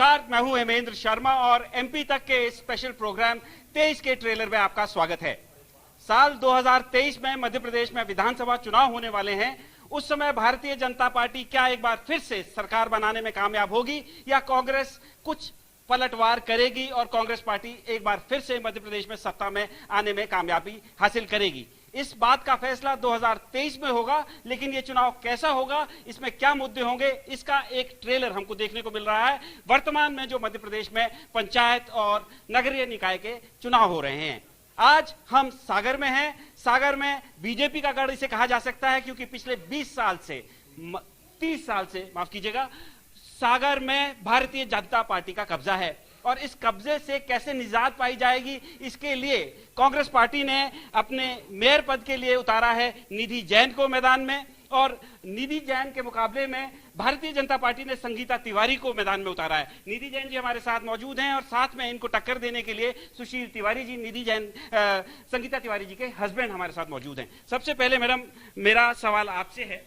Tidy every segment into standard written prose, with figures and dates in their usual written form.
नमस्कार, मैं हूं हेमेंद्र शर्मा और एमपी तक के स्पेशल प्रोग्राम 23 के ट्रेलर में आपका स्वागत है। साल 2023 में मध्य प्रदेश में विधानसभा चुनाव होने वाले हैं। उस समय भारतीय जनता पार्टी क्या एक बार फिर से सरकार बनाने में कामयाब होगी या कांग्रेस कुछ पलटवार करेगी और कांग्रेस पार्टी एक बार फिर से मध्य प्रदेश में सत्ता में आने में कामयाबी हासिल करेगी? इस बात का फैसला 2023 में होगा, लेकिन ये चुनाव कैसा होगा, इसमें क्या मुद्दे होंगे, इसका एक ट्रेलर हमको देखने को मिल रहा है वर्तमान में जो मध्य प्रदेश में पंचायत और नगरीय निकाय के चुनाव हो रहे हैं। आज हम सागर में हैं। सागर में बीजेपी का गढ़ इसे कहा जा सकता है, क्योंकि पिछले 30 साल से माफ कीजिएगा, सागर में भारतीय जनता पार्टी का कब्जा है और इस कब्जे से कैसे निजात पाई जाएगी, इसके लिए कांग्रेस पार्टी ने अपने मेयर पद के लिए उतारा है निधि जैन को मैदान में, और निधि जैन के मुकाबले में भारतीय जनता पार्टी ने संगीता तिवारी को मैदान में उतारा है। निधि जैन जी हमारे साथ मौजूद हैं और साथ में इनको टक्कर देने के लिए सुशील तिवारी जी, निधि जैन संगीता तिवारी जी के हस्बैंड हमारे साथ मौजूद हैं। सबसे पहले मैडम, मेरा सवाल आपसे है,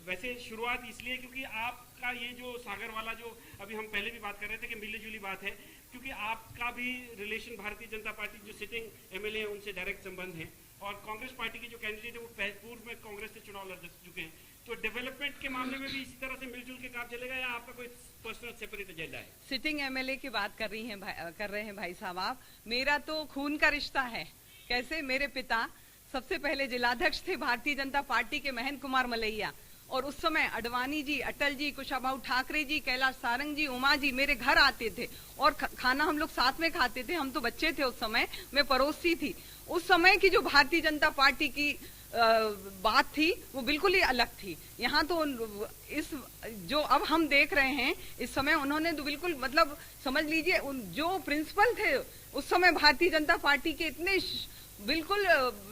वैसे शुरुआत इसलिए क्योंकि आपका ये जो सागर वाला जो अभी हम पहले भी बात कर रहे थे कि मिली जुली बात है, क्योंकि आपका भी रिलेशन भारतीय जनता पार्टी जो सिटिंग एमएलए है उनसे डायरेक्ट संबंध है और कांग्रेस पार्टी के जो कैंडिडेट है वो पूर्व में कांग्रेस से चुनाव लड़ चुके हैं। तो डेवलपमेंट के मामले में भी इसी तरह से मिलजुल के काम चलेगा या आपका कोई पर्सनल सेपरेट एजेंडा है? सिटिंग एमएलए की बात कर रहे हैं भाई साहब आप। मेरा तो खून का रिश्ता है। कैसे? मेरे पिता सबसे पहले जिलाध्यक्ष थे भारतीय जनता पार्टी के, महेंद्र कुमार मलैया, और उस समय अडवाणी जी, अटल जी, कुशाभाऊ ठाकरे जी, कैलाश सारंग जी, उमा जी मेरे घर आते थे और खाना हम लोग साथ में खाते थे। हम तो बच्चे थे उस समय, मैं पड़ोसी थी। उस समय की जो भारतीय जनता पार्टी की बात थी वो बिल्कुल ही अलग थी। यहाँ तो इस जो अब हम देख रहे हैं इस समय, उन्होंने तो बिल्कुल मतलब समझ लीजिए जो प्रिंसिपल थे उस समय भारतीय जनता पार्टी के, इतने बिल्कुल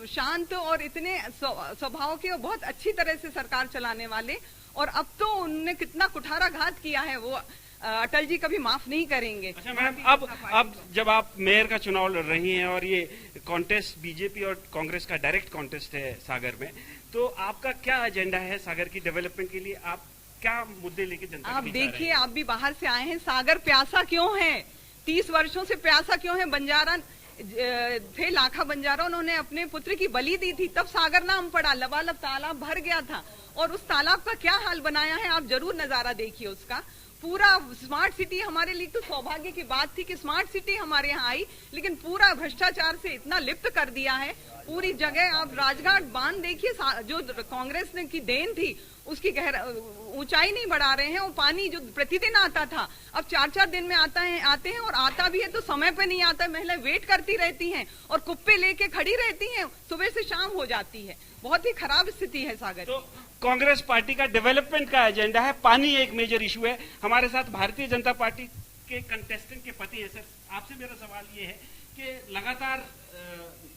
शांत और इतने स्वभाव के और बहुत अच्छी तरह से सरकार चलाने वाले, और अब तो उन्होंने कितना कुठाराघात किया है वो अटल जी कभी माफ नहीं करेंगे। अच्छा मैडम, अब जब आप मेयर का चुनाव लड़ रही हैं और ये कॉन्टेस्ट बीजेपी और कांग्रेस का डायरेक्ट कॉन्टेस्ट है सागर में, तो आपका क्या एजेंडा है सागर की डेवलपमेंट के लिए? आप क्या मुद्दे लेके जनता आप देखिए, आप भी बाहर से आए हैं, सागर प्यासा क्यों है? 30 वर्षों से प्यासा क्यों है? बंजारा थे, लाखा बंजारा, उन्होंने अपने पुत्र की बलि दी थी, तब सागर नाम पड़ा। लबालब तालाब भर गया था और उस तालाब का क्या हाल बनाया है आप जरूर नजारा देखिए उसका। पूरा स्मार्ट सिटी, हमारे लिए तो सौभाग्य की बात थी कि स्मार्ट सिटी हमारे यहाँ आई, लेकिन पूरा भ्रष्टाचार से इतना लिप्त कर दिया है पूरी जगह। आप राजघाट बांध देखिए, जो कांग्रेस ने की देन थी उसकी ऊंचाई नहीं बढ़ा रहे हैं। वो पानी जो प्रतिदिन आता था अब 4-4 दिन में आते हैं और आता भी है तो समय पे नहीं आता। महिलाएं वेट करती रहती हैं और कुप्पे लेके खड़ी रहती हैं, सुबह से शाम हो जाती है। बहुत ही खराब स्थिति है सागर। तो कांग्रेस पार्टी का डेवलपमेंट का एजेंडा है, पानी एक मेजर इशू है। हमारे साथ भारतीय जनता पार्टी के कंटेस्टेंट के पति है। सर, आपसे मेरा सवाल ये है कि लगातार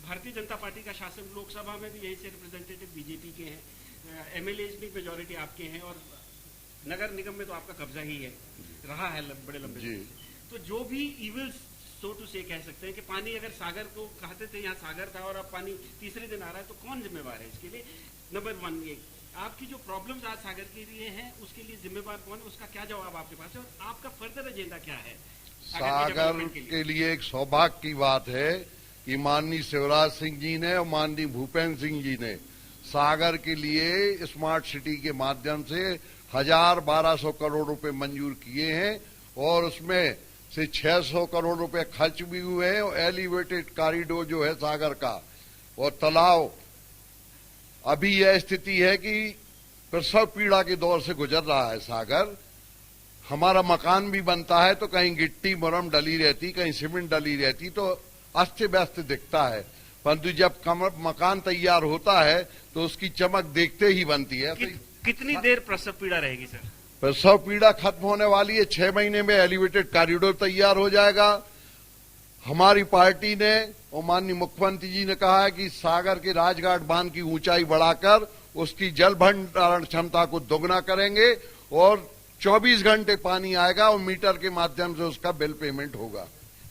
भारतीय जनता पार्टी का शासन, लोकसभा में भी यही से रिप्रेजेंटेटिव बीजेपी के हैं, एमएलए की मेजोरिटी आपके हैं और नगर निगम में तो आपका कब्जा ही है, रहा है बड़े लंबे समय से। तो जो भी इविल्स सो टू से कह सकते हैं कि पानी अगर सागर को कहते थे, यहाँ सागर था और अब पानी तीसरे दिन आ रहा है, तो कौन जिम्मेवार है इसके लिए? नंबर 1, ये आपकी जो प्रॉब्लम्स आज सागर के लिए हैं उसके लिए जिम्मेवार कौन है, उसका क्या जवाब आपके पास है और आपका फर्दर एजेंडा क्या है? सागर के लिए एक सौभाग्य की बात है कि माननीय शिवराज सिंह जी ने और माननीय भूपेंद्र सिंह जी ने सागर के लिए स्मार्ट सिटी के माध्यम से 1200 करोड़ रुपए मंजूर किए हैं और उसमें से 600 करोड़ रुपए खर्च भी हुए हैं। और एलिवेटेड कॉरिडोर जो है सागर का और तालाब, अभी यह स्थिति है कि प्रसव पीड़ा के दौर से गुजर रहा है सागर। हमारा मकान भी बनता है तो कहीं गिट्टी मुरम डली रहती, कहीं सीमेंट डली रहती, तो अस्त व्यस्त दिखता है, परंतु जब मकान तैयार होता है तो उसकी चमक देखते ही बनती है। कितनी देर प्रसव पीड़ा रहेगी सर? प्रसव पीड़ा खत्म होने वाली है, 6 महीने में एलिवेटेड कॉरिडोर तैयार हो जाएगा। हमारी पार्टी ने और माननीय मुख्यमंत्री जी ने कहा है कि सागर के राजघाट बांध की ऊंचाई बढ़ाकर उसकी जल भंडारण क्षमता को दोगुना करेंगे और 24 घंटे पानी आएगा और मीटर के माध्यम से उसका बिल पेमेंट होगा।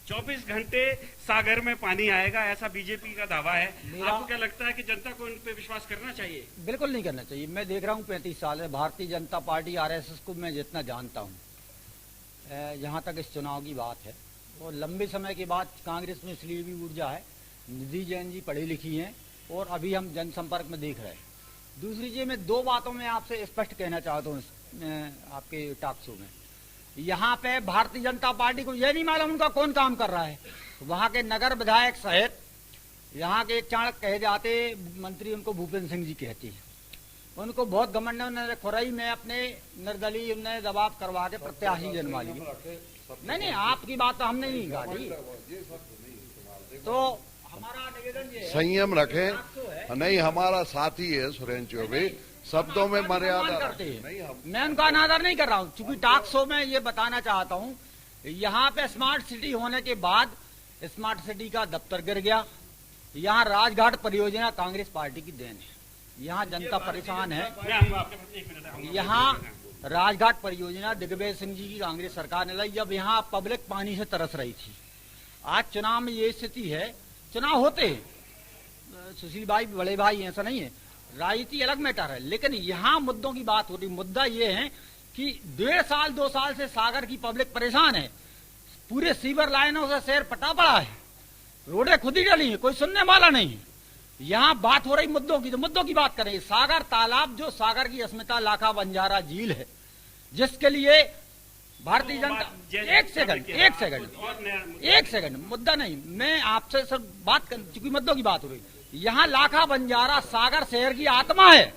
24 घंटे सागर में पानी आएगा, ऐसा बीजेपी का दावा है। आपको क्या लगता है कि जनता को इन पे विश्वास करना चाहिए? बिल्कुल नहीं करना चाहिए। मैं देख रहा हूँ 35 साल है भारतीय जनता पार्टी, आरएसएस को मैं जितना जानता हूँ, जहाँ तक इस चुनाव की बात है, और लंबे समय के बाद कांग्रेस में इसलिए भी ऊर्जा है, निधि जैन जी पढ़ी लिखी हैं और अभी हम जनसंपर्क में देख रहे हैं। दूसरी चीज मैं दो बातों में आपसे स्पष्ट कहना चाहता हूँ आपके टॉक शो में। यहाँ पे भारतीय जनता पार्टी को यह नहीं मालूम उनका कौन काम कर रहा है। वहाँ के नगर विधायक सहित यहाँ के एक चाणक्य कहे जाते मंत्री उनको भूपेंद्र सिंह जी कहते हैं। उनको बहुत घमंड है, उन्होंने खुरई में अपने निर्दलीय उन्होंने दबाव करवा के प्रत्याशी जनवा ली। नहीं, आपकी बात तो हमने नहीं गाड़ी। तो हमारा निवेदन ये संयम रखें। नहीं, हमारा साथी है सुरेंद्र चौबे, शब्दों में मर्यादा करते हैं। मैं उनका अनादर नहीं कर रहा हूँ, चूंकि टॉक शो में ये बताना चाहता हूँ, यहाँ पे स्मार्ट सिटी होने के बाद स्मार्ट सिटी का दफ्तर गिर गया। यहाँ राजघाट परियोजना कांग्रेस पार्टी की देन है। यहाँ जनता परेशान है। यहाँ राजघाट परियोजना दिग्विजय सिंह जी की कांग्रेस सरकार ने लाई, जब यहाँ पब्लिक पानी से तरस रही थी। आज चुनाव में ये स्थिति है, चुनाव होते हैं, सुशील भाई बड़े भाई ऐसा नहीं है, राजनीति अलग मैटर है, लेकिन यहाँ मुद्दों की बात हो रही। मुद्दा ये है कि 1.5 साल 2 साल से सागर की पब्लिक परेशान है। पूरे सीवर लाइनों से शहर पटा पड़ा है, रोडें खुद ही डली है, कोई सुनने वाला नहीं। यहाँ बात हो रही मुद्दों की, तो मुद्दों की बात करें। सागर तालाब जो सागर की अस्मिता लाखा बंजारा झील है, जिसके लिए भारतीय जनता एक सेकंड मुद्दा नहीं, मैं आपसे सर बात कर, चूंकि मुद्दों की बात हो रही। यहाँ लाखा बंजारा सागर शहर की आत्मा है।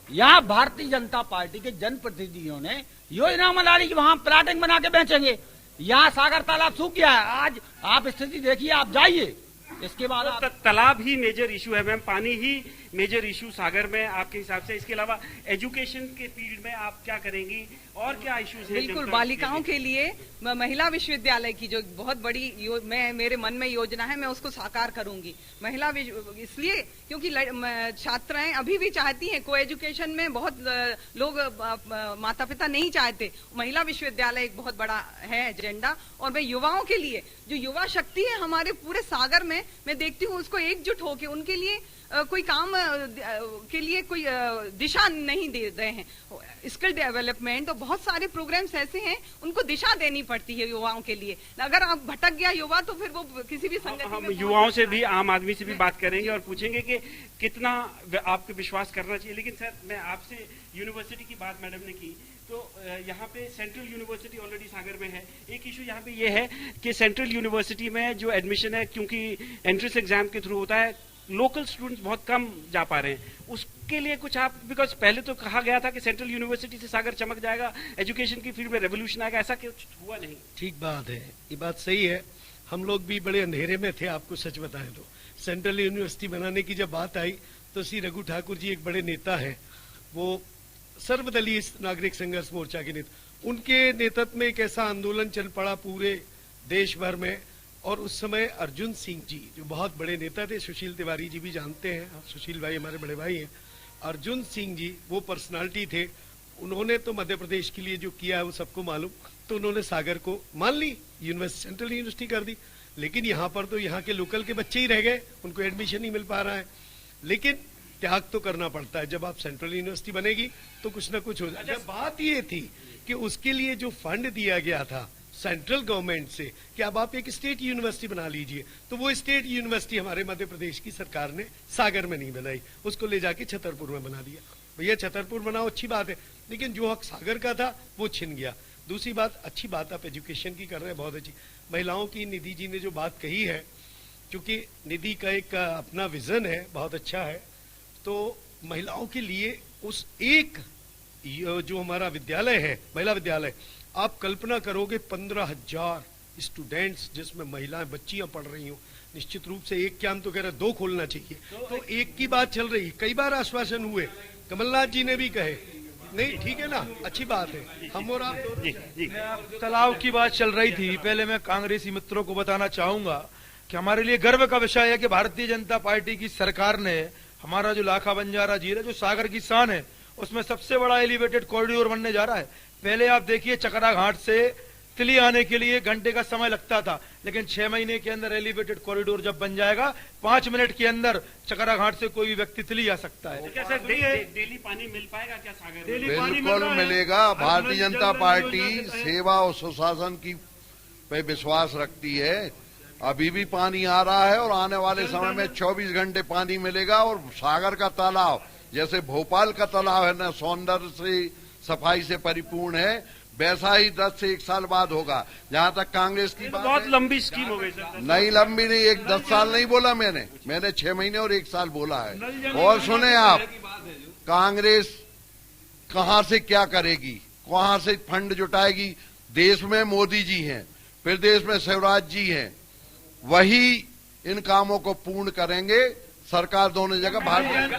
यहाँ भारतीय जनता पार्टी के जनप्रतिनिधियों ने योजना बना ली कि वहां प्लाटिंग बना के बेचेंगे। यहाँ सागर तालाब सूख गया है। आज आप स्थिति देखिए, आप जाइए, इसके बाद तालाब ही मेजर इशू है मैम, पानी ही मेजर इशू सागर में आपके हिसाब से। इसके अलावा एजुकेशन के फील्ड में आप क्या करेंगी और क्या इश्यूज हैं? बिल्कुल, बालिकाओं के लिए महिला विश्वविद्यालय की जो बहुत बड़ी मेरे मन में योजना है, मैं उसको साकार करूंगी। महिला इसलिए क्योंकि छात्राएं अभी भी चाहती हैं को एजुकेशन में, बहुत लोग माता पिता नहीं चाहते। महिला विश्वविद्यालय एक बहुत बड़ा है एजेंडा। और मैं युवाओं के लिए, जो युवा शक्ति है हमारे पूरे सागर में, मैं देखती हूँ उसको एकजुट होकर उनके लिए कोई काम के लिए कोई दिशा नहीं दे रहे हैं। स्किल डेवलपमेंट और बहुत सारे प्रोग्राम्स ऐसे हैं, उनको दिशा देनी पड़ती है युवाओं के लिए। अगर आप भटक गया युवा तो फिर वो किसी भी संगठन हम युवाओं से भी, आम आदमी से भी बात करेंगे और पूछेंगे कि कितना आपको विश्वास करना चाहिए। लेकिन सर, मैं आपसे यूनिवर्सिटी की बात मैडम ने की, तो यहाँ पे सेंट्रल यूनिवर्सिटी ऑलरेडी सागर में है। एक इशू यहाँ पे ये है कि सेंट्रल यूनिवर्सिटी में जो एडमिशन है, क्योंकि एंट्रेंस एग्जाम के थ्रू होता है, लोकल स्टूडेंट्स बहुत कम जा पा रहे हैं। उसके लिए कुछ आप, बिकॉज पहले तो कहा गया था कि सेंट्रल यूनिवर्सिटी से सागर चमक जाएगा, एजुकेशन की फील्ड में रेवोल्यूशन आएगा, ऐसा कुछ हुआ नहीं। ठीक बात है, ये बात सही है। हम लोग भी बड़े अंधेरे में थे, आपको सच बताएं तो। सेंट्रल यूनिवर्सिटी बनाने की जब बात आई तो श्री रघु ठाकुर जी एक बड़े नेता है, वो सर्वदलीय नागरिक संघर्ष मोर्चा के नेता, उनके नेतृत्व में एक ऐसा आंदोलन चल पड़ा पूरे देश भर में। और उस समय अर्जुन सिंह जी जो बहुत बड़े नेता थे, सुशील तिवारी जी भी जानते हैं, सुशील भाई हमारे बड़े भाई हैं, अर्जुन सिंह जी वो पर्सनालिटी थे। उन्होंने तो मध्य प्रदेश के लिए जो किया है वो सबको मालूम, तो उन्होंने सागर को मान ली, सेंट्रल यूनिवर्सिटी कर दी। लेकिन यहाँ पर तो यहाँ के लोकल के बच्चे ही रह गए, उनको एडमिशन नहीं मिल पा रहा है। लेकिन त्याग तो करना पड़ता है, जब आप सेंट्रल यूनिवर्सिटी बनेगी तो कुछ ना कुछ हो जाए। बात ये थी कि उसके लिए जो फंड दिया गया था सेंट्रल गवर्नमेंट से कि अब आप एक स्टेट यूनिवर्सिटी बना लीजिए, तो वो स्टेट यूनिवर्सिटी हमारे मध्य प्रदेश की सरकार ने सागर में नहीं बनाई, उसको ले जाके छतरपुर में बना दिया। भैया छतरपुर बनाओ, अच्छी बात है, लेकिन जो हक सागर का था वो छिन गया। दूसरी बात, अच्छी बात आप एजुकेशन की कर रहे हैं, बहुत अच्छी। महिलाओं की निधि जी ने जो बात कही है, क्योंकि निधि का एक अपना विजन है, बहुत अच्छा है। तो महिलाओं के लिए उस एक जो हमारा विद्यालय है, महिला विद्यालय, आप कल्पना करोगे 15,000 स्टूडेंट्स जिसमें महिलाएं, बच्चियां पढ़ रही हो, निश्चित रूप से एक क्या, हम तो कह रहे 2 खोलना चाहिए। तो एक की बात चल रही, कई बार आश्वासन हुए, कमलनाथ जी ने भी कहे, नहीं ठीक है ना, अच्छी बात है। हम और आप तालाब की बात चल रही थी। पहले मैं कांग्रेसी मित्रों को बताना चाहूंगा कि हमारे लिए गर्व का विषय है कि भारतीय जनता पार्टी की सरकार ने हमारा जो लाखा बंजारा झील है, जो सागर की शान है, उसमें सबसे बड़ा एलिवेटेड कॉरिडोर बनने जा रहा है। पहले आप देखिए चकरा घाट से तिली आने के लिए घंटे का समय लगता था, लेकिन 6 महीने के अंदर एलिवेटेड कॉरिडोर जब बन जाएगा 5 मिनट के अंदर चकरा घाट से कोई भी व्यक्ति तिली आ सकता है। क्या सर डेली पानी मिल पाएगा क्या सागर में? बिल्कुल मिलेगा। भारतीय जनता पार्टी सेवा और सुशासन की पे विश्वास रखती है। अभी भी पानी आ रहा है और आने वाले समय में 24 घंटे पानी मिलेगा। और सागर का तालाब जैसे भोपाल का तालाब है ना, सौंदर्य से सफाई से परिपूर्ण है, वैसा ही 10 से 1 साल बाद होगा। जहां तक कांग्रेस की बात बहुत है, लंबी स्कीम हो गई सर। नहीं लंबी नहीं, 10 साल नहीं बोला मैंने 6 महीने और 1 साल बोला है। और सुने आप, कांग्रेस कहां से क्या करेगी, कहां से फंड जुटाएगी? देश में मोदी जी हैं, फिर देश में शिवराज जी हैं, वही इन कामों को पूर्ण करेंगे। सरकार दोनों जगह परियोजना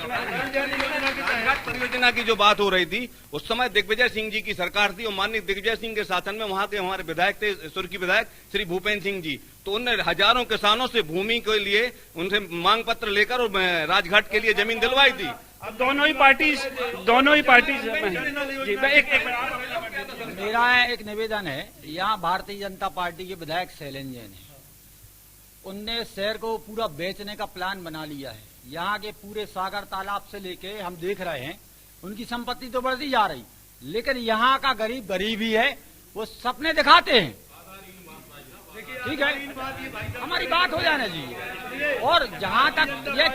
की जो बात हो रही थी, उस समय दिग्विजय सिंह जी की सरकार थी और माननीय दिग्विजय सिंह के शासन में वहां के हमारे विधायक थे, सुर्खी विधायक श्री भूपेन्द्र सिंह जी। तो उनने हजारों किसानों से भूमि के लिए उनसे मांग पत्र लेकर और राजघाट के लिए जमीन दिलवाई थी। अब दोनों ही पार्टी जी, मेरा एक निवेदन है, यहाँ भारतीय जनता पार्टी के विधायक शैलेंद्र जैन है, उनने शहर को पूरा बेचने का प्लान बना लिया है। यहाँ के पूरे सागर तालाब से लेके हम देख रहे हैं, उनकी संपत्ति तो बढ़ती जा रही, लेकिन यहाँ का गरीब गरीब ही है, वो सपने दिखाते हैं। ठीक है, हमारी बात हो जाने दीजिए। और जहाँ तक ये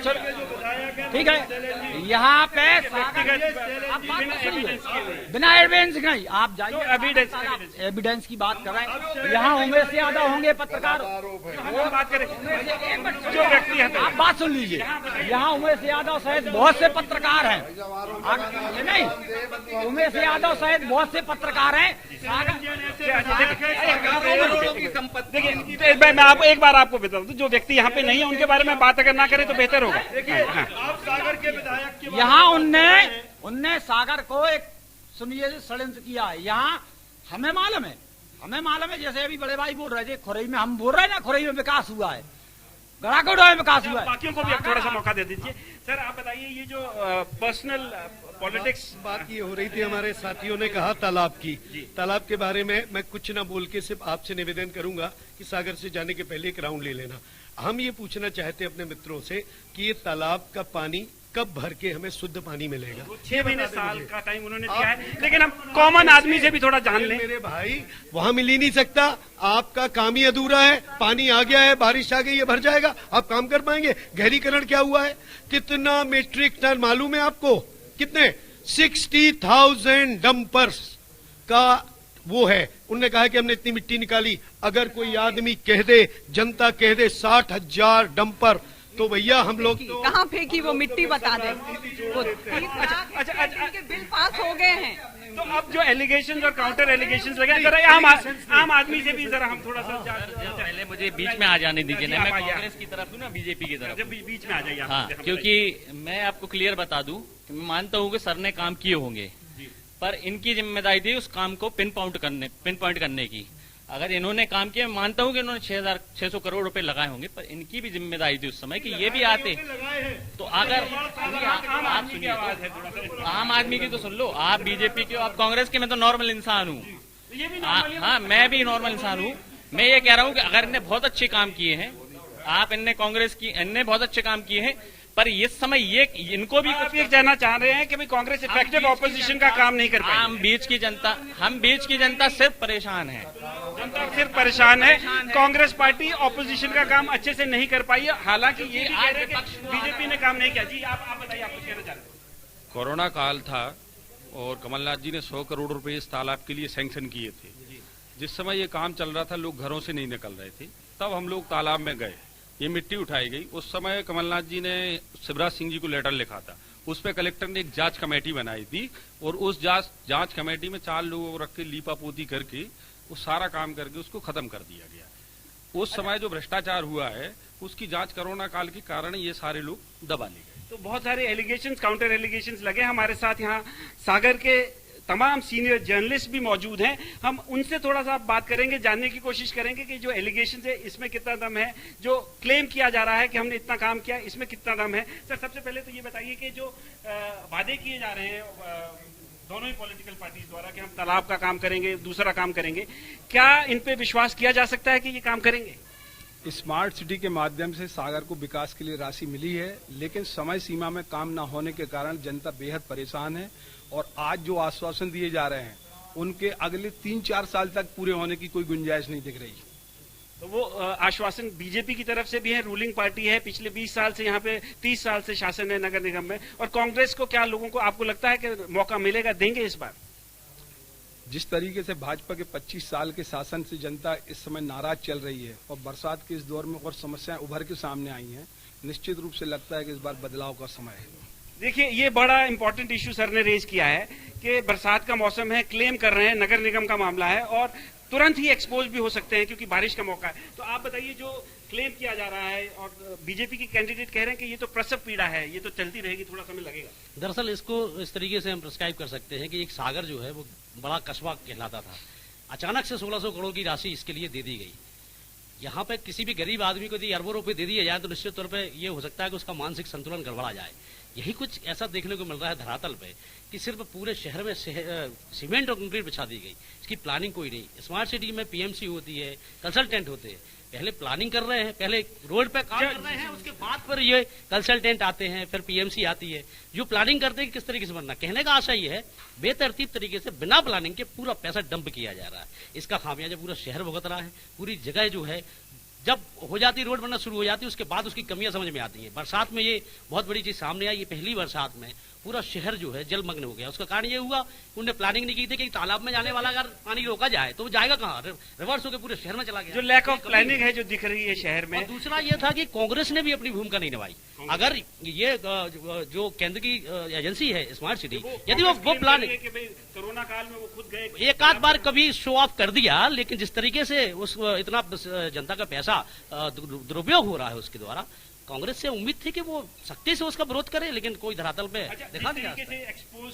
ठीक है, यहाँ पे आप बात सुनिए, बिना एविडेंस नहीं आप जाइए, एविडेंस की बात कर रहे हैं। यहाँ होंगे से ज्यादा होंगे पत्रकार, बात करें जो व्यक्ति है, आप बात सुन लीजिए। यहाँ उमेश से यादव सहित बहुत से पत्रकार हैं, नहीं उमेश से यादव सहित बहुत से पत्रकार हैं। देखिए मैं आप एक बार आपको बता दूं, जो व्यक्ति यहाँ पे नहीं है उनके बारे में बात अगर ना करें तो बेहतर होगा। आप सागर के विधायक यहाँ उनने सागर को एक सुनिए षड्यंत्र किया है। यहाँ हमें मालूम है, जैसे अभी बड़े भाई बोल रहे थे खुरई में, हम बोल रहे हैं ना खुरई में विकास हुआ है, गड़ाकोड़ा में विकास हुआ है। बाकियों को भी आप थोड़ा सा मौका दे दीजिए। सर आप बताइए, ये जो पर्सनल पॉलिटिक्स बात ये हो रही थी, हमारे साथियों ने कहा तालाब की, तालाब के बारे में मैं कुछ ना बोल के सिर्फ आपसे निवेदन करूंगा कि सागर से जाने के पहले एक राउंड ले लेना। हम ये पूछना चाहते हैं अपने मित्रों से कि ये तालाब का पानी कब भर के हमें शुद्ध पानी मिलेगा? 6 महीने साल का टाइम उन्होंने दिया है, लेकिन हम कॉमन आदमी से भी थोड़ा जान लें। मेरे भाई वहां मिल ही नहीं सकता, आपका काम ही अधूरा है। पानी आ गया है, बारिश आ गई है, भर जाएगा, आप काम कर पाएंगे? गहरीकरण क्या हुआ है? कितना मीट्रिक टन मालूम है आपको? कितने? 60,000 डंपर्स का वो है। उनने कहा कि हमने इतनी मिट्टी निकाली। अगर कोई आदमी कह दे, जनता कह दे 60,000 डंपर, तो भैया हम लोग तो कहाँ फेंकी वो मिट्टी बता दें। वो 30 लाख के बिल पास हो गए हैं। तो अब जो एलिगेशन और काउंटर एलिगेशन लगे, जरा आम आदमी से भी जरा हम थोड़ा सा पहले मुझे बीच में आ जाने दीजिए ना, मैं कांग्रेस की तरफ हूँ ना बीजेपी की तरफ। बीच में आ जाइए। हाँ, क्योंकि मैं आपको क्लियर बता दूं कि मैं मानता हूँ कि सर ने काम किए होंगे, पर इनकी जिम्मेदारी थी उस काम को पिन पॉइंट करने की। अगर इन्होंने काम किया, मैं मानता हूँ कि इन्होंने 6,600 करोड़ रुपए लगाए होंगे, पर इनकी भी जिम्मेदारी थी उस समय कि ये भी आते। तो अगर आप सुनिए, आम आदमी की तो सुन लो, आप बीजेपी के, आप कांग्रेस के, मैं तो नॉर्मल इंसान हूँ। हाँ, मैं भी नॉर्मल इंसान हूँ। मैं ये कह रहा हूँ कि अगर इनने बहुत अच्छे काम किए हैं, इनने कांग्रेस की, इनने बहुत अच्छे काम किए हैं, पर इस समय ये इनको भी कुछ कहना चाह रहे हैं कि भाई कांग्रेस इफेक्टिव ऑपोजिशन का काम नहीं कर पाई। हम बीच की जनता सिर्फ परेशान है, जनता सिर्फ परेशान है। कांग्रेस पार्टी ऑपोजिशन का काम अच्छे से नहीं कर पाई है। हालांकि ये भी कह रहे हैं कि बीजेपी ने काम नहीं किया। जी आप बताइए, आप कुछ कहना चाह रहे हैं? कोरोना काल था और कमलनाथ जी ने 100 करोड़ रुपए इस तालाब के लिए सैंक्शन किए थे। जिस समय ये काम चल रहा था, लोग घरों से नहीं निकल रहे थे, तब हम लोग तालाब में गए, ये मिट्टी उठाई गई। उस समय कमलनाथ जी ने शिवराज सिंह जी को लेटर लिखा था, उस पर कलेक्टर ने एक जांच कमेटी बनाई थी और उस जांच कमेटी में 4 लोगों को रख के लीपापोती करके वो सारा काम करके उसको खत्म कर दिया गया। उस समय जो भ्रष्टाचार हुआ है, उसकी जांच कोरोना काल के कारण ये सारे लोग दबा लिए गए। तो बहुत सारे एलिगेशंस, काउंटर एलिगेशंस लगे। हमारे साथ यहाँ सागर के तमाम सीनियर जर्नलिस्ट भी मौजूद हैं। हम उनसे थोड़ा सा बात करेंगे, जानने की कोशिश करेंगे कि जो एलिगेशन है इसमें कितना दम है, जो क्लेम किया जा रहा है कि हमने इतना काम किया, इसमें कितना दम है। सर सबसे पहले तो ये बताइए कि जो वादे किए जा रहे हैं दोनों ही पॉलिटिकल पार्टीज द्वारा कि हम तालाब का काम करेंगे, दूसरा काम करेंगे, क्या इन पे विश्वास किया जा सकता है कि ये काम करेंगे? स्मार्ट सिटी के माध्यम से सागर को विकास के लिए राशि मिली है, लेकिन समय सीमा में काम न होने के कारण जनता बेहद परेशान है और आज जो आश्वासन दिए जा रहे हैं उनके अगले 3-4 साल तक पूरे होने की कोई गुंजाइश नहीं दिख रही। तो वो आश्वासन बीजेपी की तरफ से भी है, रूलिंग पार्टी है, पिछले 20 साल से यहाँ पे 30 साल से शासन है नगर निगम में, और कांग्रेस को क्या लोगों को आपको लगता है कि मौका मिलेगा, देंगे इस बार? जिस तरीके से भाजपा के 25 साल के शासन से जनता इस समय नाराज चल रही है और बरसात के इस दौर में और समस्याएं उभर के सामने आई हैं, निश्चित रूप से लगता है कि इस बार बदलाव का समय है। देखिए, ये बड़ा इंपॉर्टेंट इश्यू सर ने रेज किया है कि बरसात का मौसम है, क्लेम कर रहे हैं नगर निगम का मामला है और तुरंत ही एक्सपोज भी हो सकते हैं क्योंकि बारिश का मौका है। तो आप बताइए, जो क्लेम किया जा रहा है और बीजेपी के कैंडिडेट कह रहे हैं कि ये तो प्रसव पीड़ा है, ये तो चलती रहेगी, थोड़ा समय लगेगा। दरअसल इसको इस तरीके से हम प्रिस्क्राइब कर सकते हैं कि एक सागर जो है वो बड़ा कस्बा कहलाता था, अचानक से 1600 करोड़ की राशि इसके लिए दे दी गई। यहाँ पे किसी भी गरीब आदमी को यदि अरबों रुपए दे दिए जाए तो निश्चित तौर पे ये हो सकता है कि उसका मानसिक संतुलन गड़बड़ा जाए। यही कुछ ऐसा देखने को मिल रहा है धरातल पे कि सिर्फ पूरे शहर में सीमेंट और कंक्रीट बिछा दी गई, इसकी प्लानिंग कोई नहीं। स्मार्ट सिटी में पीएमसी होती है, कंसल्टेंट होते हैं, पहले प्लानिंग कर रहे हैं, पहले रोड पे काम कर रहे हैं, उसके बाद फिर ये कंसल्टेंट आते हैं, फिर पीएमसी आती है जो प्लानिंग करते हैं कि किस तरीके से बनना। कहने का आशा ये है बेतरतीब तरीके से बिना प्लानिंग के पूरा पैसा डंप किया जा रहा है। इसका खामियाजा पूरा शहर भुगत रहा है। पूरी जगह जो है जब हो जाती रोड बनना शुरू हो जाती है उसके बाद उसकी कमियां समझ में आती हैं। बरसात में ये बहुत बड़ी चीज सामने आई। ये पहली बरसात में पूरा शहर जो है जलमग्न हो गया। उसका कारण ये हुआ उन्होंने प्लानिंग नहीं की थी कि तालाब में जाने वाला अगर पानी रोका जाए तो वो जाएगा कहाँ, रिवर्स होकर पूरे शहर में चला गया। जो लैक ऑफ प्लानिंग है जो दिख रही है शहर में। और दूसरा ये था कि कांग्रेस ने भी अपनी भूमिका नहीं निभाई। अगर ये जो केंद्र की एजेंसी है स्मार्ट सिटी, यदि वो प्लान कोरोना काल में वो खुद गए, एक आध बार कभी शो ऑफ कर दिया, लेकिन जिस तरीके से उस इतना जनता का पैसा दुरुपयोग हो रहा है उसके द्वारा, कांग्रेस से उम्मीद थी कि वो सख्ती से उसका विरोध करे, लेकिन कोई धरातल पे दिखा नहीं तरीके से एक्सपोज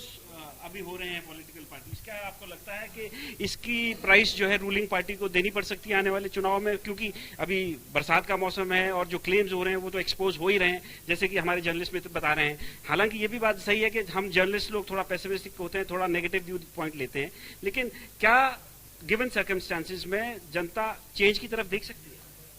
अभी हो रहे हैं पॉलिटिकल पार्टीज। क्या आपको लगता है कि इसकी प्राइस जो है रूलिंग पार्टी को देनी पड़ सकती है आने वाले चुनाव में? क्योंकि अभी बरसात का मौसम है और जो क्लेम्स हो रहे हैं वो तो एक्सपोज हो ही रहे हैं, जैसे कि हमारे जर्नलिस्ट मित्र बता रहे हैं। हालांकि ये भी बात सही है कि हम जर्नलिस्ट लोग थोड़ा पेसिमिस्टिक होते हैं, थोड़ा नेगेटिव व्यू पॉइंट लेते हैं, लेकिन क्या गिवन सर्कमस्टांसिस में जनता चेंज की तरफ देख सकती है?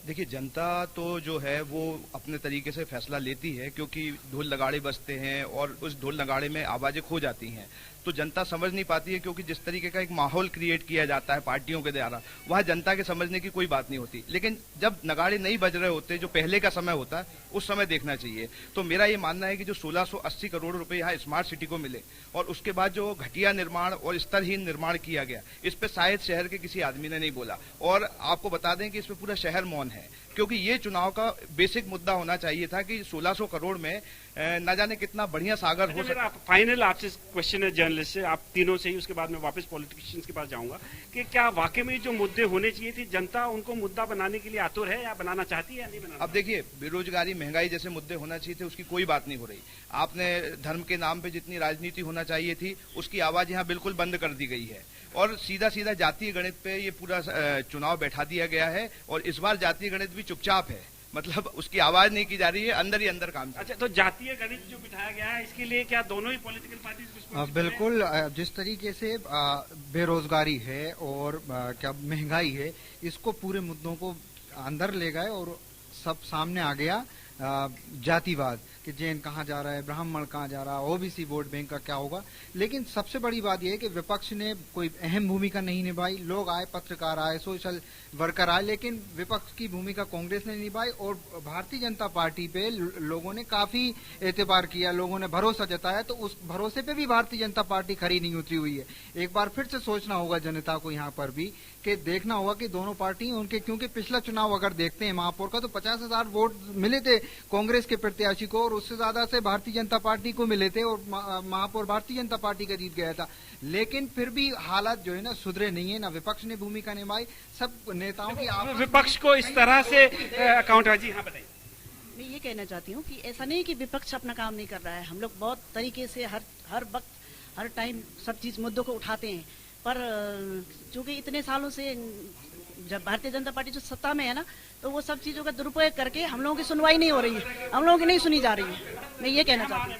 देखिए, जनता तो जो है वो अपने तरीके से फैसला लेती है, क्योंकि ढोल नगाड़े बजते हैं और उस ढोल नगाड़े में आवाजें खो जाती हैं, तो जनता समझ नहीं पाती है। क्योंकि जिस तरीके का एक माहौल क्रिएट किया जाता है पार्टियों के द्वारा, वह जनता के समझने की कोई बात नहीं होती। लेकिन जब नगाड़े नहीं बज रहे होते, जो पहले का समय होता है, उस समय देखना चाहिए। तो मेरा ये मानना है कि जो 1680 करोड़ रुपए यहाँ स्मार्ट सिटी को मिले और उसके बाद जो घटिया निर्माण और स्तरहीन निर्माण किया गया, इस पर शायद शहर के किसी आदमी ने नहीं बोला। और आपको बता दें कि इस पर पूरा शहर मौन है, क्योंकि ये चुनाव का बेसिक मुद्दा होना चाहिए था कि 1600 करोड़ में न जाने कितना बढ़िया सागर हो सकता। फाइनल आपसे क्वेश्चन है जर्नलिस्ट से, आप तीनों से ही, उसके बाद मैं वापस पॉलिटिशियंस के पास जाऊंगा, कि क्या वाकई में जो मुद्दे होने चाहिए थी जनता उनको मुद्दा बनाने के लिए आतुर है या बनाना चाहती है या नहीं बनाना? अब देखिए, बेरोजगारी, महंगाई जैसे मुद्दे होना चाहिए थे, उसकी कोई बात नहीं हो रही। आपने धर्म के नाम पे जितनी राजनीति होना चाहिए थी उसकी आवाज यहाँ बिल्कुल बंद कर दी गई है और सीधा सीधा जातीय गणित पे ये पूरा चुनाव बैठा दिया गया है। और इस बार जातीय गणित भी चुपचाप है, मतलब उसकी आवाज नहीं की जा रही है, अंदर ही अंदर काम। अच्छा, तो जातीय गणित जो बिठाया गया है, इसके लिए क्या दोनों ही पॉलिटिकल पार्टीज? बिल्कुल, जिस तरीके से बेरोजगारी है और क्या महंगाई है, इसको पूरे मुद्दों को अंदर ले गए और सब सामने आ गया। जातिवाद कि जैन कहाँ जा रहा है, ब्राह्मण कहाँ जा रहा है, ओबीसी वोट बैंक का क्या होगा। लेकिन सबसे बड़ी बात यह है कि विपक्ष ने कोई अहम भूमिका नहीं निभाई। लोग आए, पत्रकार आए, सोशल वर्कर आए, लेकिन विपक्ष की भूमिका कांग्रेस ने निभाई और भारतीय जनता पार्टी पे लोगों ने काफी एतबार किया, लोगों ने भरोसा जताया। तो उस भरोसे पे भी भारतीय जनता पार्टी खरी नहीं उतरी हुई है। एक बार फिर से सोचना होगा जनता को यहाँ पर भी कि देखना होगा कि दोनों पार्टी उनके, क्योंकि पिछला चुनाव अगर देखते हैं महापौर का, तो 50,000 वोट मिले थे कांग्रेस के प्रत्याशी को और उससे ज्यादा से भारतीय जनता पार्टी को मिले थे और महापौर भारतीय जनता पार्टी का जीत गया था। लेकिन फिर भी हालात जो है ना सुधरे नहीं है, ना विपक्ष ने भूमिका निभाई। सब नेताओं की विपक्ष को इस तरह से अकाउंट। जी हाँ, बताइए। मैं ये कहना चाहती हूँ कि ऐसा नहीं कि विपक्ष अपना काम नहीं कर रहा है। हम लोग बहुत तरीके से हर वक्त हर टाइम सब चीज मुद्दों को उठाते हैं, पर चूंकि इतने सालों से जब भारतीय जनता पार्टी जो सत्ता में है ना, तो वो सब चीजों का दुरुपयोग करके हम लोगों की सुनवाई नहीं हो रही है, हम लोगों की नहीं सुनी जा रही है। मैं ये कहना चाहती हूँ।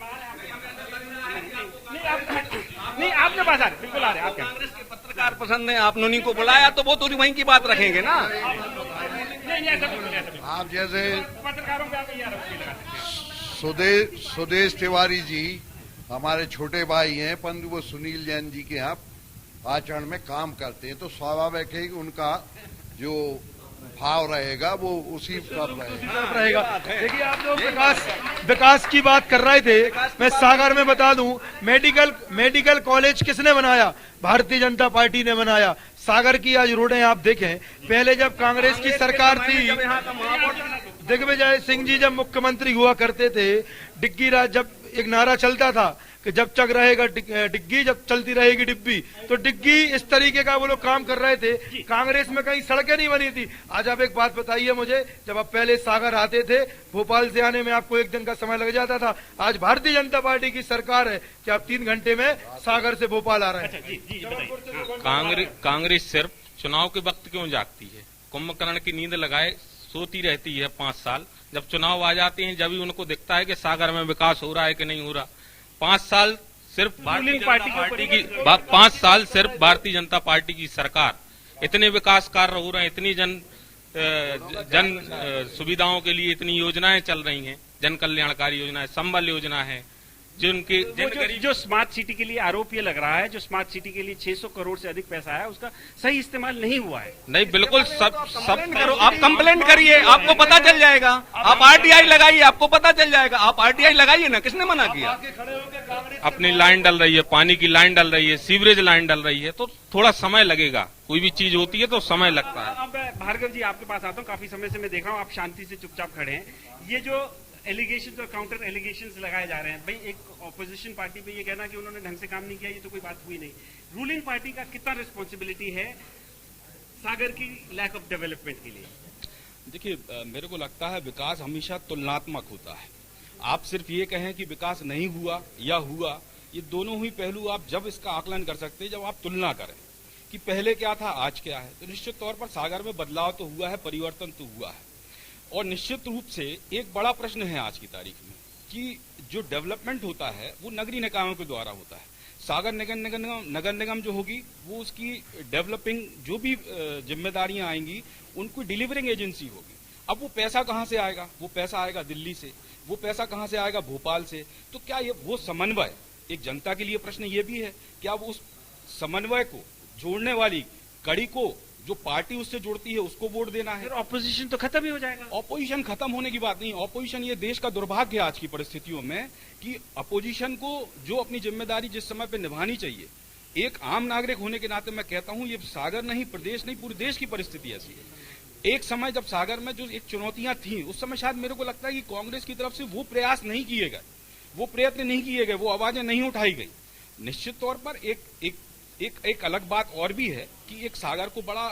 नहीं आपके पास आ रहे, बिल्कुल आ रहे हैं। कांग्रेस के पत्रकार पसंद है, आपने उन्हीं को बुलाया तो वो तो वहीं की बात रखेंगे ना। आप जैसे पत्रकारों पे आप सुदेश तिवारी जी हमारे छोटे भाई हैं, परंतु वो सुनील जैन जी के यहाँ आचरण में काम करते हैं, तो स्वाभाविक है कि उनका जो भाव रहेगा वो उसी पर रहेगा। देखिए आप लोग विकास की बात कर रहे थे, मैं सागर में बता दूं, मेडिकल कॉलेज किसने बनाया? भारतीय जनता पार्टी ने बनाया। सागर की आज रोडें आप देखें, पहले जब कांग्रेस की सरकार थी, दिग्विजय सिंह जी जब मुख्यमंत्री हुआ करते थे, डिग्गी राज जब एक नारा चलता था कि जब तक रहेगा डिग्गी, जब चलती रहेगी डिब्बी, तो डिग्गी इस तरीके का वो लोग काम कर रहे थे। कांग्रेस में कहीं सड़कें नहीं बनी थी। आज आप एक बात बताइए मुझे, जब आप पहले सागर आते थे, भोपाल से आने में आपको 1 दिन का समय लग जाता था, आज भारतीय जनता पार्टी की सरकार है कि आप 3 घंटे में सागर से भोपाल आ रहे हैं। कांग्रेस सिर्फ चुनाव के वक्त क्यों जागती है? कुंभकर्ण की नींद लगाए सोती रहती है 5 साल। जब चुनाव आ जाते हैं जब भी उनको दिखता है कि सागर में विकास हो रहा है कि नहीं हो रहा। 5 साल सिर्फ भारतीय जनता पार्टी की सरकार, इतने विकास कार्य हो रहे हैं, इतनी जन सुविधाओं के लिए इतनी योजनाएं चल रही हैं, जन कल्याणकारी योजना है, संबल योजना है, जो स्मार्ट सिटी के लिए आरोप ये लग रहा है, जो स्मार्ट सिटी के लिए 600 करोड़ से अधिक पैसा है, उसका सही इस्तेमाल नहीं हुआ है। नहीं, बिल्कुल सब आप कंप्लेंट करिए, आपको पता चल जाएगा। आप आरटीआई लगाइए, आपको पता चल जाएगा। आप आरटीआई लगाइए ना, किसने मना किया? अपनी लाइन डल रही है, पानी की लाइन डल रही है, सीवरेज लाइन डल रही है, तो थोड़ा समय लगेगा। कोई भी चीज होती है तो समय लगता है। अब भार्गव जी आपके पास आता हूँ, काफी समय से मैं देख रहा हूँ आप शांति से चुपचाप खड़े हैं। ये जो एलिगेशन और काउंटर एलिगेशन लगाए जा रहे हैं, भाई एक ऑपोजिशन पार्टी पे ये कहना कि उन्होंने ढंग से काम नहीं किया, ये तो कोई बात हुई नहीं। रूलिंग पार्टी का कितना रिस्पॉन्सिबिलिटी है सागर की लैक ऑफ डेवलपमेंट के लिए? देखिए, मेरे को लगता है विकास हमेशा तुलनात्मक होता है। आप सिर्फ ये कहें कि विकास नहीं हुआ या हुआ, ये दोनों ही पहलू आप जब इसका आकलन कर सकते हैं जब आप तुलना करें कि पहले क्या था आज क्या है। तो निश्चित तौर पर सागर में बदलाव तो हुआ है, परिवर्तन तो हुआ है, और निश्चित रूप से एक बड़ा प्रश्न है आज की तारीख में कि जो डेवलपमेंट होता है वो नगरीय निकायों के द्वारा होता है। सागर नगर निगम जो होगी वो उसकी डेवलपिंग जो भी जिम्मेदारियां आएंगी उनको डिलीवरिंग एजेंसी होगी। अब वो पैसा कहां से आएगा? वो पैसा आएगा दिल्ली से, वो पैसा कहां से आएगा? भोपाल से। तो क्या ये वो समन्वय, एक जनता के लिए प्रश्न ये भी है, क्या वो उस समन्वय को जोड़ने वाली कड़ी को जो पार्टी उससे जोड़ती है उसको वोट देना है? ऑपोजिशन तो खत्म ही हो जाएगा। ऑपोजिशन खत्म होने की बात नहीं। ऑपोजिशन ये देश का दुर्भाग्य है आज की परिस्थितियों में कि अपोजिशन को जो अपनी जिम्मेदारी जिस समय पे निभानी चाहिए, एक आम नागरिक होने के नाते मैं कहता हूं ये सागर नहीं, प्रदेश नहीं, पूरे देश की परिस्थिति ऐसी है। एक समय जब सागर में जो एक चुनौतियां थी, उस समय शायद मेरे को लगता है कि कांग्रेस की तरफ से वो प्रयास नहीं किए गए, वो प्रयत्न नहीं किए गए, वो आवाजें नहीं उठाई गई। निश्चित तौर पर एक अलग बात और भी है कि एक सागर को बड़ा,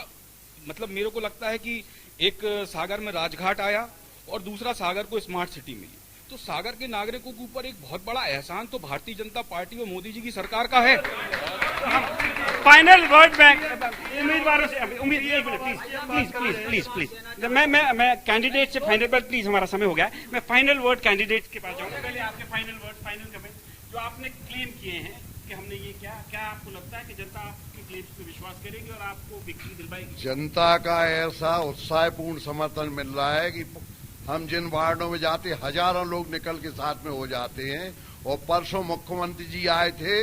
मतलब मेरे को लगता है कि एक सागर में राजघाट आया और दूसरा सागर को स्मार्ट सिटी मिली। तो सागर के नागरिकों के ऊपर एक बहुत बड़ा एहसान तो भारतीय जनता पार्टी और मोदी जी की सरकार का है। फाइनल वर्ड में उम्मीदवारों से प्लीज मैं कैंडिडेट से फाइनल वर्ड, प्लीज हमारा समय हो गया है। मैं फाइनल वर्ड कैंडिडेट के पास जाऊंगा। पहले आपके फाइनल वर्ड, फाइनल कमेंट जो आपने क्लेम किए हैं कि हमने ये क्या आपको लगता है कि जनता आपके क्लेम्स पे विश्वास करेगी और आपको विक्ट्री दिलवाएगी? जनता का ऐसा उत्साहपूर्ण समर्थन मिल रहा है कि हम जिन वार्डों में जाते हजारों लोग निकल के साथ में हो जाते हैं। और परसों मुख्यमंत्री जी आए थे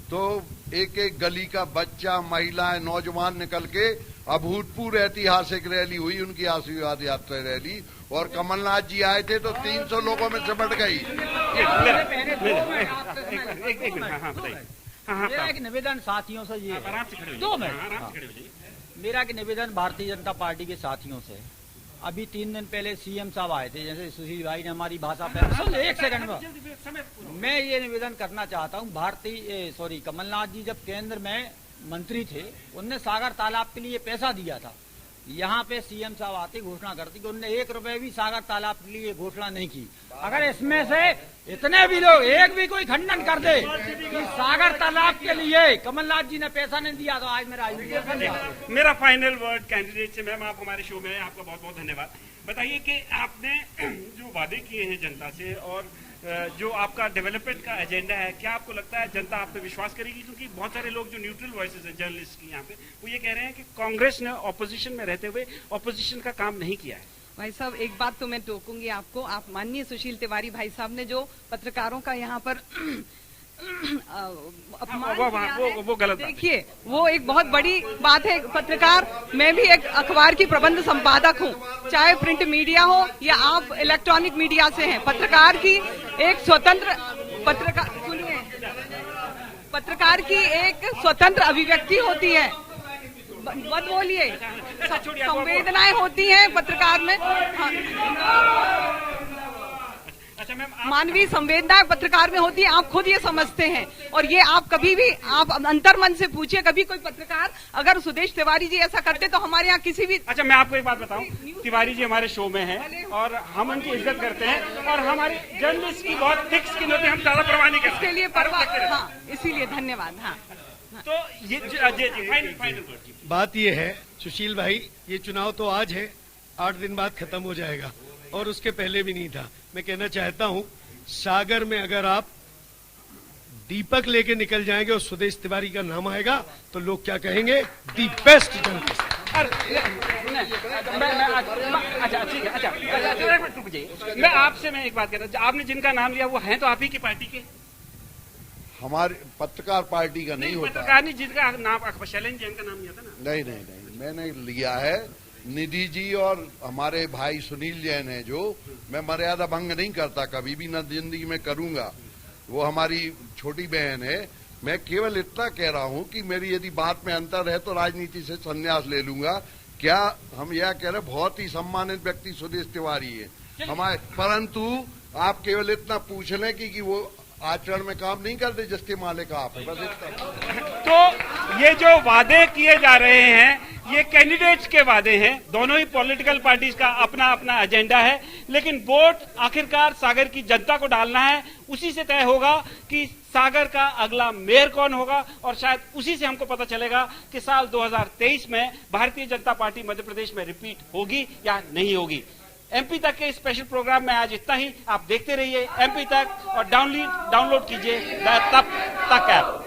तो एक एक गली का बच्चा, महिलाएं, नौजवान निकल के अभूतपूर्व ऐतिहासिक रैली हुई, उनकी आशीर्वाद यात्रा रैली। और कमलनाथ जी आए थे तो 300 लोगों में सिमट गई। मेरा एक निवेदन साथियों से ये है, 2 मिनट, मेरा एक निवेदन भारतीय जनता पार्टी के साथियों से। अभी 3 दिन पहले सीएम साहब आए थे, जैसे सुशील भाई ने हमारी भाषा पे, एक सेकंड में मैं ये निवेदन करना चाहता हूँ। कमलनाथ जी जब केंद्र में मंत्री थे, उनने सागर तालाब के लिए पैसा दिया था। यहाँ पे सीएम साहब आते घोषणा करती कि उनने 1 रुपए भी सागर तालाब के लिए घोषणा नहीं की। अगर इसमें से इतने भी लोग एक भी कोई खंडन कर दे कि सागर तालाब के लिए कमलनाथ जी ने पैसा नहीं दिया, तो आज मेरा फाइनल वर्ड कैंडिडेट से। मैम आप हमारे शो में हैं, आपका बहुत बहुत धन्यवाद। बताइए कि आपने जो वादे किए हैं जनता से और जो आपका डेवलपमेंट का एजेंडा है, क्या आपको लगता है जनता आप पे विश्वास करेगी? क्योंकि बहुत सारे लोग जो न्यूट्रल वॉइसेस हैं जर्नलिस्ट की यहाँ पे, वो ये कह रहे हैं कि कांग्रेस ने ऑपोजिशन में रहते हुए ऑपोजिशन का काम नहीं किया है। भाई साहब, एक बात तो मैं टोकूंगी आपको। आप माननीय सुशील तिवारी भाई साहब ने जो पत्रकारों का यहाँ पर अपमान किया है, वो गलत बात है। देखिए, वो एक बहुत बड़ी बात है। पत्रकार, मैं भी एक अखबार की प्रबंध संपादक हूँ, चाहे प्रिंट मीडिया हो या आप इलेक्ट्रॉनिक मीडिया से हैं। पत्रकार की एक स्वतंत्र पत्रकार की एक स्वतंत्र अभिव्यक्ति होती है। मत बोलिए, संवेदनाएं होती हैं पत्रकार में। अच्छा मैम, मानवीय संवेदनाएं पत्रकार में होती है, आप खुद ये समझते हैं। और ये आप कभी भी आप अंतर्मन से पूछिए, कभी कोई पत्रकार अगर सुदेश तिवारी जी ऐसा करते तो हमारे यहाँ किसी भी। अच्छा, मैं आपको एक बात बताऊं, तिवारी जी हमारे शो में हैं और हम उनकी इज्जत करते हैं और हमारी जर्नलिस्ट की बहुत थिक स्किन होती है, हम ज्यादा परवाह नहीं करते। इसके लिए परवाह, हाँ, इसीलिए धन्यवाद। हाँ, तो ये फाइनल बात ये है सुशील भाई, ये चुनाव तो आज है, 8 दिन बाद खत्म हो जाएगा और उसके पहले भी नहीं था। मैं कहना चाहता हूं, सागर में अगर आप दीपक लेके निकल जाएंगे और सुदेश तिवारी का नाम आएगा तो लोग क्या कहेंगे? The best journalist. अच्छा ठीक है, अच्छा मैं आपसे एक बात कह रहा हूं, आपने जिनका नाम लिया वो हैं तो आप ही की पार्टी के? हमारे पत्रकार पार्टी का नहीं होता। पत्रकार नहीं, जिनका नाम शैलेंद्र जैन का नाम लिया था ना? नहीं, मैंने लिया है निधि जी और हमारे भाई सुनील जैन है, जो मैं मर्यादा भंग नहीं करता, कभी भी न जिंदगी में करूंगा। वो हमारी छोटी बहन है। मैं केवल इतना कह रहा हूं कि मेरी यदि बात में अंतर है तो राजनीति से संन्यास ले लूंगा। क्या हम यह कह रहे, बहुत ही सम्मानित व्यक्ति सुदेश तिवारी है हमारे, परंतु आप केवल इतना पूछ लें कि वो आचरण में काम नहीं करते जिसके मालिक आप है, बस इतना। तो ये जो वादे किए जा रहे हैं ये कैंडिडेट्स के वादे हैं, दोनों ही पॉलिटिकल पार्टीज का अपना अपना एजेंडा है, लेकिन वोट आखिरकार सागर की जनता को डालना है। उसी से तय होगा कि सागर का अगला मेयर कौन होगा और शायद उसी से हमको पता चलेगा कि साल 2023 में भारतीय जनता पार्टी मध्य प्रदेश में रिपीट होगी या नहीं होगी। एमपी तक के स्पेशल प्रोग्राम में आज इतना ही। आप देखते रहिए एमपी तक और डाउनलोड कीजिए द तक ऐप।